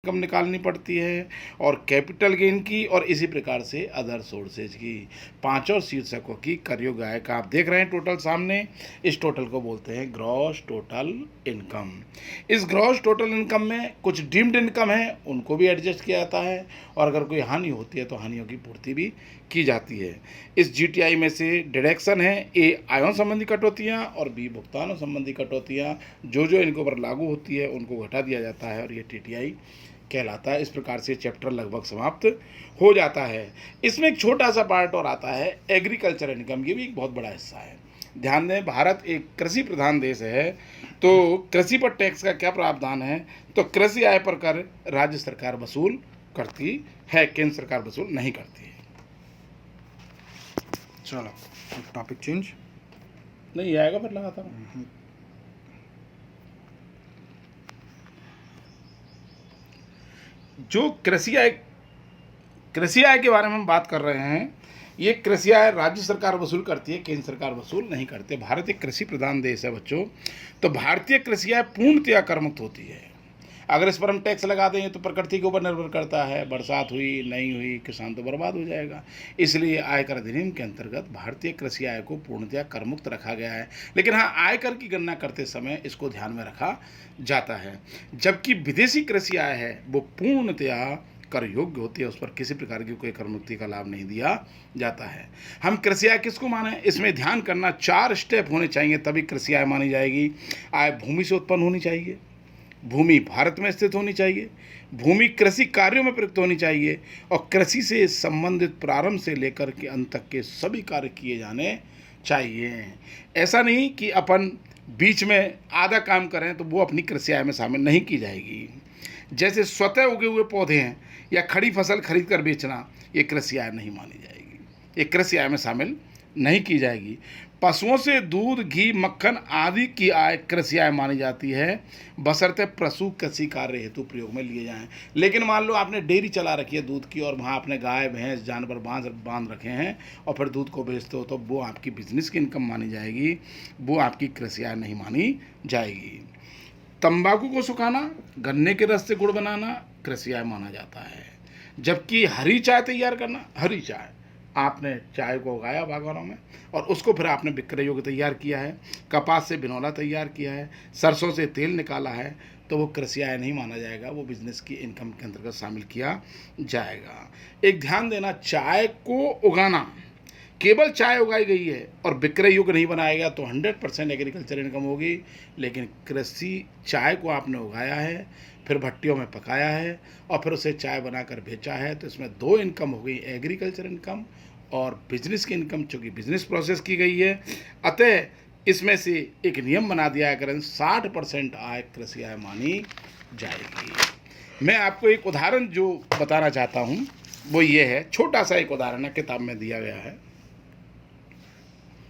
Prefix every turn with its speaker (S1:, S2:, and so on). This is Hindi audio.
S1: इनकम निकालनी पड़ती है और कैपिटल गेन की और इसी प्रकार से अदर सोर्सेज की पांचों शीर्षकों की कर योग आय का आप देख रहे हैं टोटल सामने। इस टोटल को बोलते हैं ग्रॉस टोटल इनकम। इस ग्रॉस टोटल इनकम में कुछ डीम्ड इनकम है उनको भी एडजस्ट किया जाता है और अगर कोई हानि होती है तो हानियों की पूर्ति भी की जाती है। इस जीटीआई में से डिडक्शन है ए आयों संबंधी कटौतियाँ और बी भुगतानों संबंधी कटौतियाँ जो इनके ऊपर लागू होती है उनको घटा दिया जाता है और ये टीटीआई कहलाता है। इस प्रकार से चैप्टर लगभग समाप्त हो जाता है। इसमें एक छोटा सा पार्ट और आता है एग्रीकल्चर इनकम, ये भी एक बहुत बड़ा हिस्सा है। ध्यान दें, भारत एक कृषि प्रधान देश है तो कृषि पर टैक्स का क्या प्रावधान है, तो कृषि आय पर कर राज्य सरकार वसूल करती है, केंद्र सरकार वसूल नहीं करती है।
S2: चलो टॉपिक चेंज
S1: नहीं आएगा फिर लगातार। जो कृषि आय के बारे में हम बात कर रहे हैं, ये कृषि आय राज्य सरकार वसूल करती है, केंद्र सरकार वसूल नहीं करते। भारत एक कृषि प्रधान देश है बच्चों, तो भारतीय कृषि आय पूर्णतया कर मुक्त होती है। अगर इस पर हम टैक्स लगा देंगे तो प्रकृति के ऊपर निर्भर करता है, बरसात हुई नहीं हुई किसान तो बर्बाद हो जाएगा। इसलिए आयकर अधिनियम के अंतर्गत भारतीय कृषि आय को पूर्णतया कर मुक्त रखा गया है। लेकिन हाँ, आयकर की गणना करते समय इसको ध्यान में रखा जाता है। जबकि विदेशी कृषि आय है वो पूर्णतया कर योग्य होती है, उस पर किसी प्रकार की कोई कर मुक्ति का लाभ नहीं दिया जाता है। हम कृषि आय किसको माने, इसमें ध्यान करना 4 स्टेप होने चाहिए तभी कृषि आय मानी जाएगी। आय भूमि से उत्पन्न होनी चाहिए, भूमि भारत में स्थित होनी चाहिए, भूमि कृषि कार्यों में प्रयुक्त होनी चाहिए और कृषि से संबंधित प्रारंभ से लेकर के अंत तक के सभी कार्य किए जाने चाहिए। ऐसा नहीं कि अपन बीच में आधा काम करें तो वो अपनी कृषि आय में शामिल नहीं की जाएगी। जैसे स्वतः उगे हुए पौधे हैं या खड़ी फसल खरीद कर बेचना, ये कृषि आय नहीं मानी जाएगी, ये कृषि आय में शामिल नहीं की जाएगी। पशुओं से दूध, घी, मक्खन आदि की आय कृषि आय मानी जाती है, बशर्ते पशु कृषि कार्य हेतु प्रयोग में लिए जाएं। लेकिन मान लो आपने डेयरी चला रखी है दूध की और वहाँ आपने गाय भैंस जानवर बांध रखे हैं और फिर दूध को बेचते हो, तो वो आपकी बिजनेस की इनकम मानी जाएगी, वो आपकी कृषि आय नहीं मानी जाएगी। तंबाकू को सुखाना, गन्ने के रस से गुड़ बनाना कृषि आय माना जाता है। जबकि हरी चाय तैयार करना, हरी चाय आपने चाय को उगाया बागानों में और उसको फिर आपने विक्रय योग्य तैयार किया है, कपास से बिनौला तैयार किया है, सरसों से तेल निकाला है, तो वो कृषि आय नहीं माना जाएगा, वो बिजनेस की इनकम के अंतर्गत शामिल किया जाएगा। एक ध्यान देना, चाय को उगाना, केवल चाय उगाई गई है और विक्रय योग्य नहीं बनाया गया तो 100% एग्रीकल्चर इनकम होगी। लेकिन कृषि चाय को आपने उगाया है, फिर भट्टियों में पकाया है और फिर उसे चाय बनाकर बेचा है, तो इसमें 2 इनकम हो गई, एग्रीकल्चर इनकम और बिजनेस की इनकम, चूँकि बिजनेस प्रोसेस की गई है। अतः इसमें से एक नियम बना दिया करें, 60% आय कृषि आय मानी जाएगी। मैं आपको एक उदाहरण जो बताना चाहता हूँ वो ये है, छोटा सा एक उदाहरण है, किताब में दिया गया है।